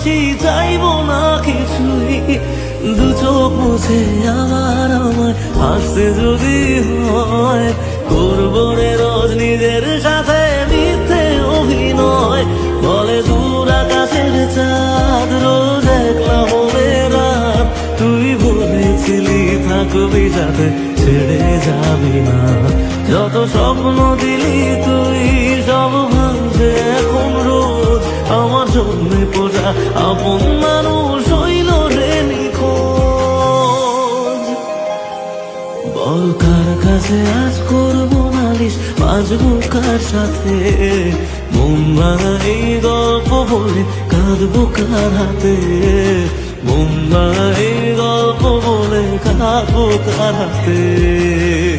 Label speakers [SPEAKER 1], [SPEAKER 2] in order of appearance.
[SPEAKER 1] ভালোবাসি, চাইবো না কিছুই। দু চোখ মুছে আবার আমায় হাসতে যদি হয়, করবো রে রোজ নিজের সাথে মিথ্যে অভিনয়। বলে দূর আকাশের চাঁদ রোজ একলা হবে রাত, তুই বলেছিলি থাকবি সাথে, ছেড়ে যাবি না। যত স্বপ্ন দিলি তুই সব ভাঙছে এখন রোজ, আমার জন্যে পোষা আপন মানুষ হইল রে নিখোঁজ। বল কার কাছে আজ করবো নালিশ, বাজবো কার সাথে, মন ভাঙা এই গল্প বলে কাঁদবো কার হাতে, মন ভাঙা এই গল্প বলে কাঁদবো কার হাতে।